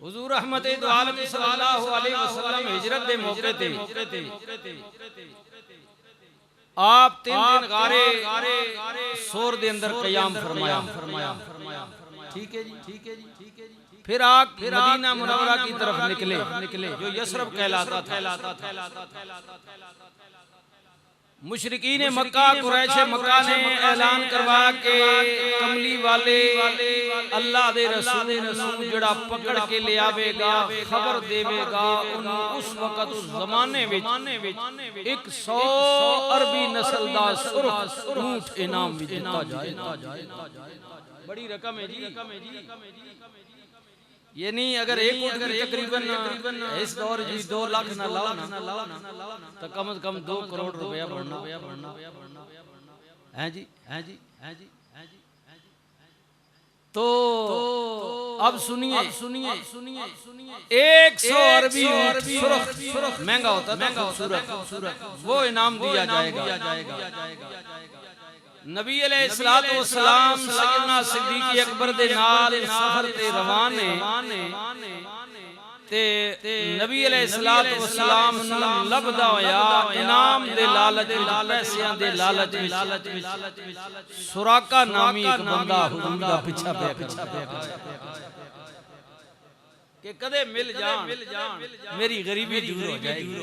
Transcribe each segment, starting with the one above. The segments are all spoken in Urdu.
حضور رحمت دو عالم صلی اللہ علیہ وسلم ہجرت دے موقع تے آپ 3 دن غارے سور دے اندر قیام فرمایا. ٹھیک ہے جی. پھر آپ مدینہ منورہ کی طرف نکلے جو یثرب کہلاتا تھا. مشرکین مکہ قریش مکہ نے اعلان کروا کہ کملی والے اللہ دے رسول جڑا پکڑ کے لے آوے گا خبر دیوے گا انہوں اس وقت اس زمانے وچ 100 عربی نسل دا سرخ اونٹ انعام بھی دیتا جائے. بڑی رقم ہے جی. یہ نہیں اگر ایک اونٹ کی تقریباً اس دور جی 2 لاکھ نہ لاؤ تو کم از کم 2 کروڑ روپیہ بڑھنا ہے جی. تو اب سنیے 100 عربی اونٹ سرخ مہنگا ہوتا تھا وہ انعام دیا جائے گا. نبی علیہ السلام سیدنا صدیق اکبر دے نال سفر تے روانے تے نبی علیہ السلام لبدا ہویا انعام دے لالچ پیسیاں دے لالچ سراقہ نامی ایک بندہ حضور دا پیچھا پیا کہ کدے مل جان میری غریبی دور ہو جائے گی.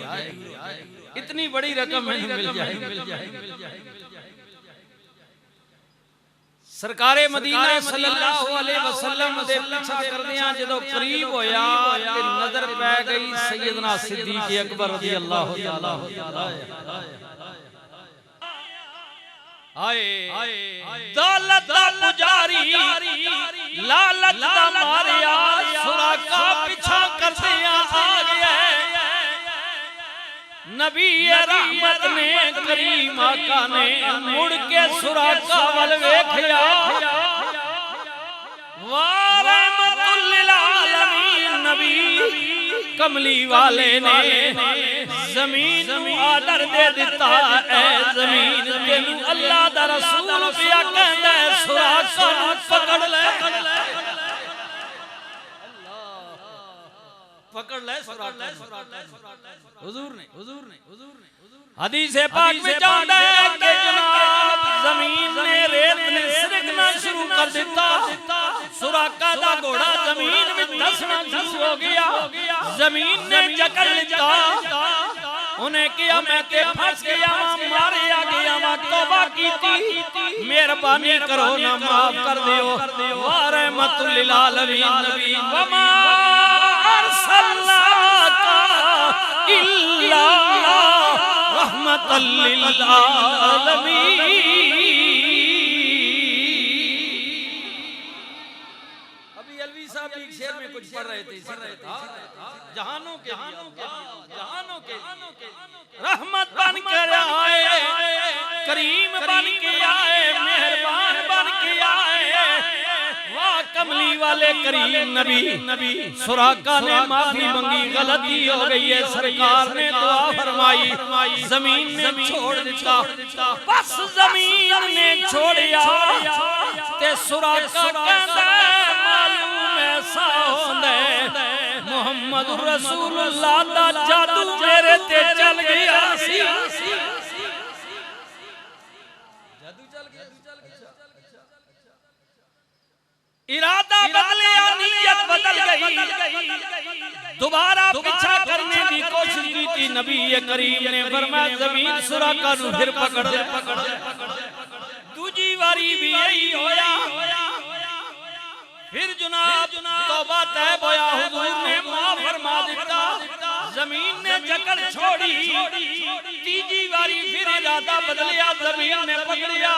اتنی بڑی رقم مل جائے. سرکار مدینہ صلی اللہ علیہ وسلم دے پیچھا کردیاں جدو قریب ہویا کہ نظر پہ گئی سیدنا صدیق اکبر رضی اللہ تعالی. دولت دا پجاری لالچ دا ماریا سراقہ پیچھا کردیاں آ گیا ہے. نبی رحمت نے کریم آقا نے مڑ کے سراقہ وال ویکھیا ورحمت للعالمین نبی کملی والے نے زمین نو آرڈر دے دیتا اے زمین تینوں اللہ دا رسول پیا کہندا ہے سراقہ نو پکڑ لے حضور نے حدیث پاک میں جاندا ہے کہ جناب زمین نے ریت نے سرکنا شروع کر دیتا. سراقہ دا گھوڑا زمین میں دھسنا شروع ہو گیا. زمین نے جکڑ لیتا. انہیں کیا میں تے پھنس گیا ماریا گیا توبہ کیتی مہربانی کرو نہ معاف کر دیو. ورحمت للعالمین نبی وما ارسلناک الا رحمت للعالمین. ابھی الوی صاحب ایک شعر میں کچھ پڑھ رہے تھے جہانوں کے رحمت بن کر آئے کریم بن کے آئے مہربان بن کے آئے. واہ کملی والے کریم نبی سراقہ نے معافی منگی غلطی ہو گئی ہے سرکار نے دعا فرمائی زمین نے چھوڑ دیتا. بس زمین نے چھوڑیا تے سراقہ کہندا معلوم ایسا ہوندا محمد رسول اللہ دا جادو میرے تے چل گیا سی. ارادہ بدلیا نیت بدل گئی. دوبارہ پیچھا کرنے کی کوشش کی تھی. نبی کریم نے فرمایا زمین سراقہ نو پھر پکڑ دے. دوجی واری بھی یہی ہویا. پھر جناب توبہ طیب ہویا حضور نے معاف فرما دیتا. زمین نے جکڑ چھوڑی. تیجی واری پھر ارادہ بدلیا زمین نے پکڑیا.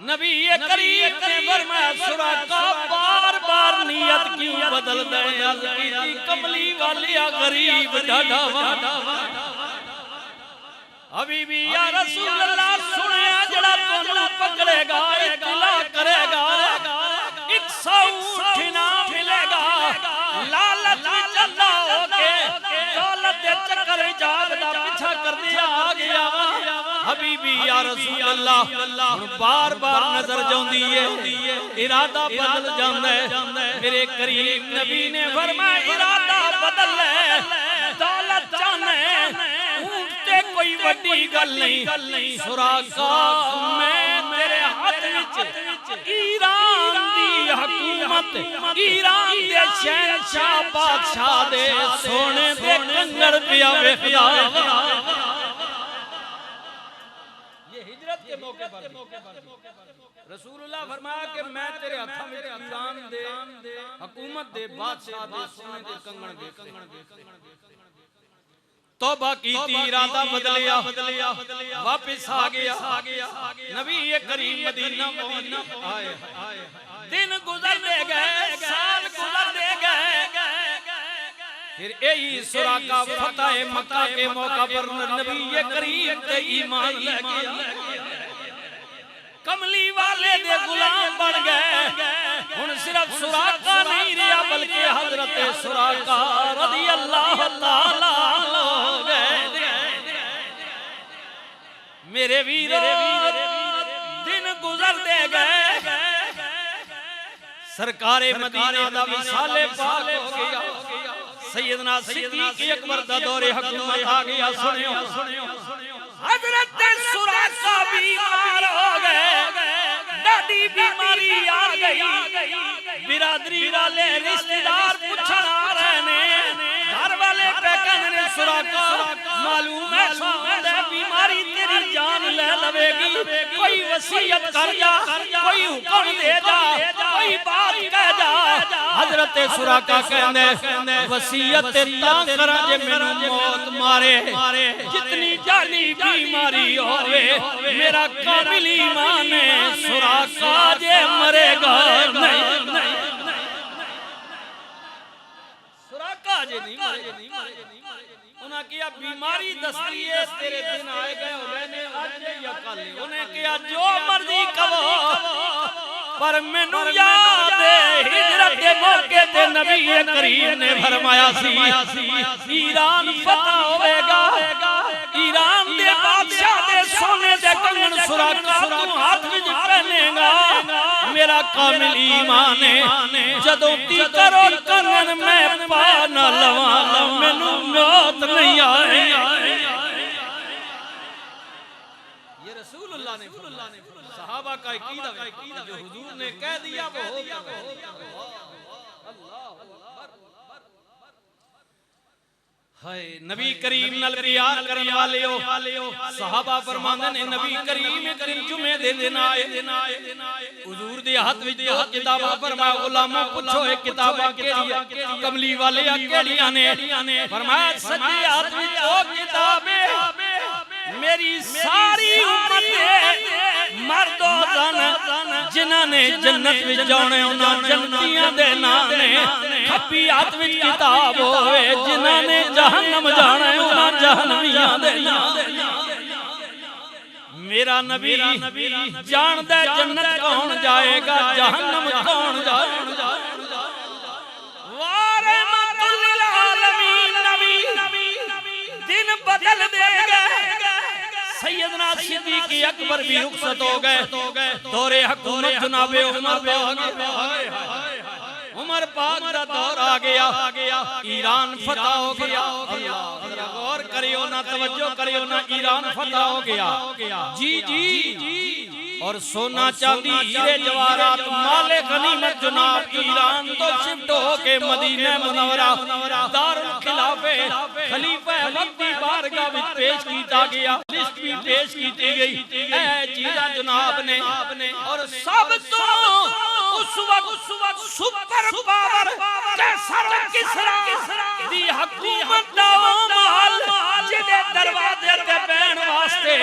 نبی کریم نے فرمایا سراقہ بار بار نیت کیوں بدل دے. عرض کی کملی والیا غریب ڈھاڈا ابھی بھی یا رسول اللہ سنیا جڑا تانوں پکڑے گا اطلاع کرے گا 100 اونٹ نہ ملے گا. لالچ وچ اللہ ہو کے دولت دے چکر ایجاد دا پیچھا کر دیا آ گیا. حبیبی یا رسول اللہ بار بار نظر جاندی ہے ارادہ بدل جاندا ہے. میرے کریم نبی نے فرمایا ارادہ بدل لے دولت چاہنے اونٹتے کوئی وڈی گل نہیں سراقا میں تیرے ہاتھ وچ ایران دی حکومت ایران دے شہنشاہ بادشاہ دے سونے دے کنگڑ پیا ویکھدا یہ ہجرت کے موقع پر رسول اللہ فرمایا کہ میں تیرے ہاتھوں میں ایران دے حکومت دے بادشاہ دے سونے دے کنگن دے توبہ کی تھی ارادہ بدلیا واپس آ گیا نبی کریم مدینہ آئے دن گزر دے گئے سال گزر دے گئے پھر یہی سراقہ فتح مکہ کے موقع پر نبی کریم تے ایمان لے گیا کملی والے دے غلام بن گئے ہن صرف سراقہ نہیں رہا بلکہ حضرت سراقہ رضی اللہ تعالی ہو گئے میرے ویرو دن گزر دے گئے سرکار مدینہ دا وصال پاک ہو گیا سیدنا صدیق اکبر دا دور حکومت آ گیا سنیو حضرت سراقہ بیمار ہو گئے ڈاڈی بیماری آ گئی برادری والے رشتہ دار پوچھن آ رہے نے گھر والے پہ کہنے سراقہ معلوم ہے بیماری تیری جان لے لوے گی کوئی وصیت کر جا کوئی حکم دے جا کوئی بات کہہ جا حضرت سراقہ کہنے وصیت تاں کراں جے مینوں موت مارے جتنی جانی بیماری ہوئے میرا کامل ایمان ہے سراقہ جے مرے گا نہیں سراقہ جے نہیں مرے انہاں کیا بیماری دستی ہے تیرے دن آئے گئے ہو گئے نے آج یا کل انہیں کیا جو مرضی کہو پر مینوں یاد ہے ہجرت کے موقع تے نبی کریم نے فرمایا سی ایران فتح ہوئے گا ایران دے بادشاہ دے سونے دے کنگن سراقہ تو ہاتھ وچ پہنے گا میرا کامل ایمان ہے جدوں تی کرو کنگن میں پا نہ لواں مینوں موت نہیں آئے یہ رسول اللہ نے صحابہ کا عقیدہ جو حضور نے کہہ دیا وہ ہو گیا نبی کریم نال پیار کرنے والے ہو صحابہ فرماندے نے نبی کریم ایک دن جمعے دے دن آئے حضور دے ہاتھ وچ دو کتاباں فرمایا غلاموں پوچھو اے کتاباں کیڑیاں کملی والے کیڑیاں نے فرمایا سجے ہاتھ وچ دو کتابیں میری ساری امت مرد و زن جنہاں نے جنت وچ جانے انہاں جنتیاں دے نام نے کھپی ہاتھ وچ کتاب ہوئے جنہاں نے جہنم جانے انہاں جہنمیاں دے نام میرا نبی جان دے جنت کون جائے گا جہنم کون جائے گا وارحمت للعالمین نبی دن بدل دے گئے سیدنا صدیق اکبر بھی رخصت ہو گئے دور حکومت جناب عمر پاک دا دور آ گیا ایران فتح ہو گیا اللہ غور کریو نہ توجہ کریو نہ ایران فتح ہو گیا جی اور سونا چاندی ہیرے جواہرات مال غنیمت جناب ایران تو شفٹ ہو کے مدینہ منورہ دار الخلافے خلیفہ وقت کی بارگاہ وچ پیش کیتا گیا لسٹ بھی پیش کیتی گئی اے چیزاں جناب نے اور سب تو اس وقت سپر پاور کیسر و کسرا دی حکومت دا محل جدے دروازے تے بین واسطے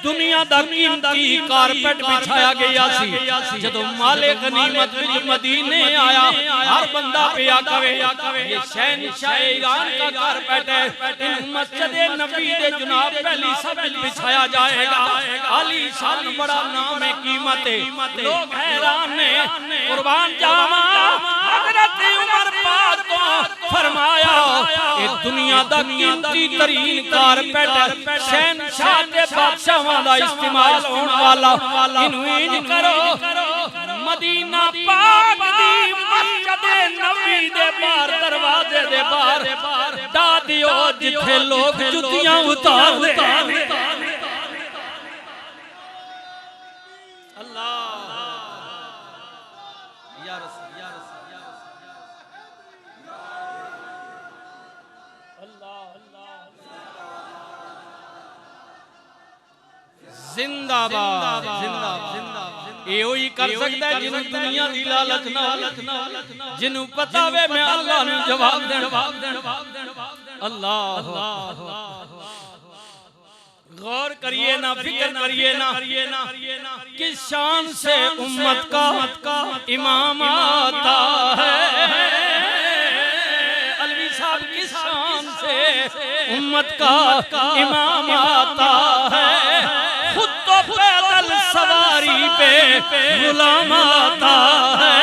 دنیا دا قیمتی کارپٹ بچھایا گیا سی جدوں مال غنیمت وچ مدینے آیا ہر بندہ پیا کہے یہ شہنشاہ ایران کا کارپٹ ہے مسجد نبی دے جناب پہلی سب بچھایا جائے گا علی شان بڑا نام قیمت لوگ حیران نے قربان جاواں حضرت عمر پاک کو فرمایا اے دنیا دا قیمتی ترین کارپٹ شہنشاہ تے بادشاہاں دا استعمال ہون والا انویں کرو مدینہ پاک دی مسجد جتھے لوگ جتیاں اتار دے اللہ یا رسول زندہ باد یہ ہوئی کر سکتا ہے جنہوں دنیا دی لالچ نہ جنہوں پتا وے میں اللہ نے جواب دین اللہ غور کریے نا فکر کریے نا کس شان سے امت کا امام آتا ہے علوی صاحب کس شان سے امت کا امام آتا ہے خود تو پیدل سواری پہ غلام آتا ہے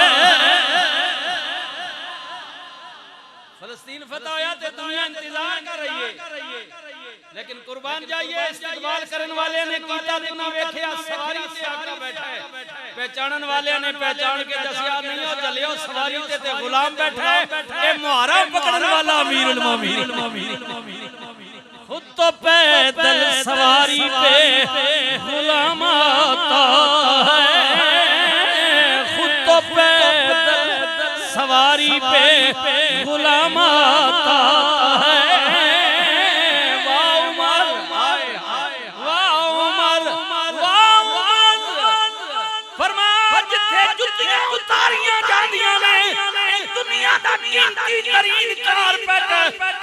فلسطین فتح ہویا تے دنیا انتظار کر رہی ہے لیکن قربان جائیے استقبال کرن والے نے کیتا تے نہ ویکھیا سواری تے آقا بیٹھا ہے پہچانن والے نے پہچان کے دسیا نہیں ہو چلیو سواری تے غلام بیٹھا ہے اے محرم پکڑن والا امیر المومنین خود تو پیدل سواری پہ غلام آتا ہے خود تو پیدل سواری پہ غلام آتا ہے اتاریاں جاندیاں نے دنیا دا قیمتی ترین کارپیٹ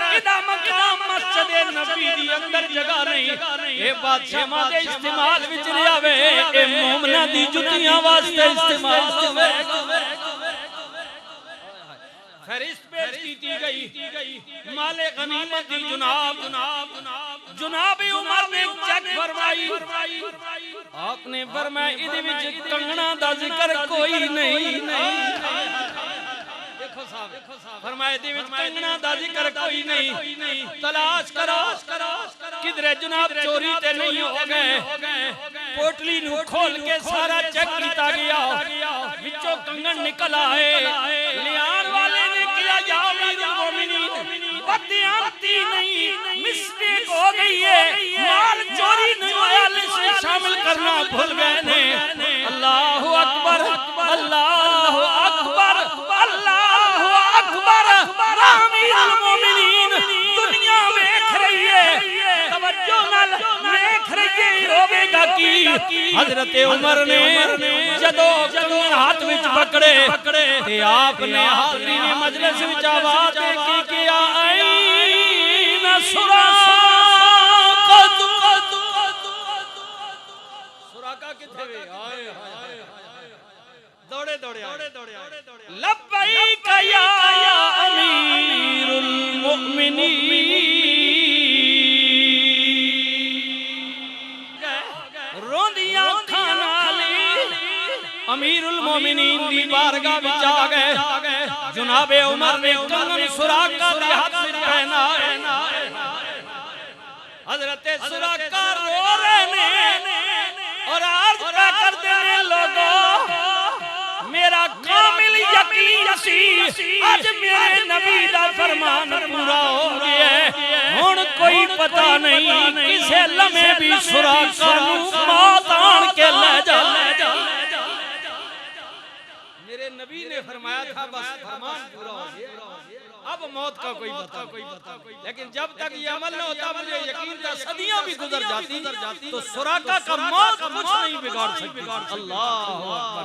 ادا مقام مسجد نبی دی اندر جگہ نہیں اے بادشاہ دے استعمال وچ لیا وے اے مومنہ دی جتیاں واسطے استعمال ہوئے فہرست پیش کی گئی مال غنیمت دی جناب عمر نے چیک فرمائی آپ نے فرمایا ادھے وچ کنگنا دا ذکر کوئی نہیں دیکھو صاحب فرمایا ادھے وچ کنگنا دا ذکر کوئی نہیں تلاش کرو کدھر جناب چوری تے نہیں ہو گئے پوٹلی نو کھول کے سارا چیک کیتا گیا وچوں کنگن نکل آئے لیان والے نے کیا یا امیر المومنین بدیانتی نہیں مسٹیک ہو گئی ہے مال چوری نویال سے شامل کرنا بھول گئے نے اللہ اکبر اللہ اکبر اللہ اکبر امیر المومنین دنیا ویکھ رہی ہے توجہ نال ویکھ رہی ہے روے گا کی حضرت عمر نے جدو کنگن ہاتھ وچ پکڑے تے آپ نے حاضرین مجلس وچ آواز کی کیا این سراقہ کتھے وے دوڑے لبیک یا امیر المؤمنین روندیاں کھانا لی امیر المومنین دی بارگاہ وچ آ گئے جناب عمر نے کنگن سراقہ دے ہاتھ وچ پہنا حضرت سراقہ رو رہے نے اور عرض پہ کر دینے لوگوں میرا کامل یقین سی آج میرے نبی دا فرمان پورا ہو گیا ہے ہن کوئی پتہ نہیں کسے لمحے بھی سراقہ نو موت آن کے لے جا میرے نبی نے فرمایا تھا بس فرمان پورا ہو گیا اب موت کا کوئی پتہ لیکن جب تک یہ عمل نہ ہوتا مجھے یقین تھا صدیاں بھی گزر جاتی تو سراقہ کا موت کچھ نہیں بگاڑ سکتی اللہ اکبر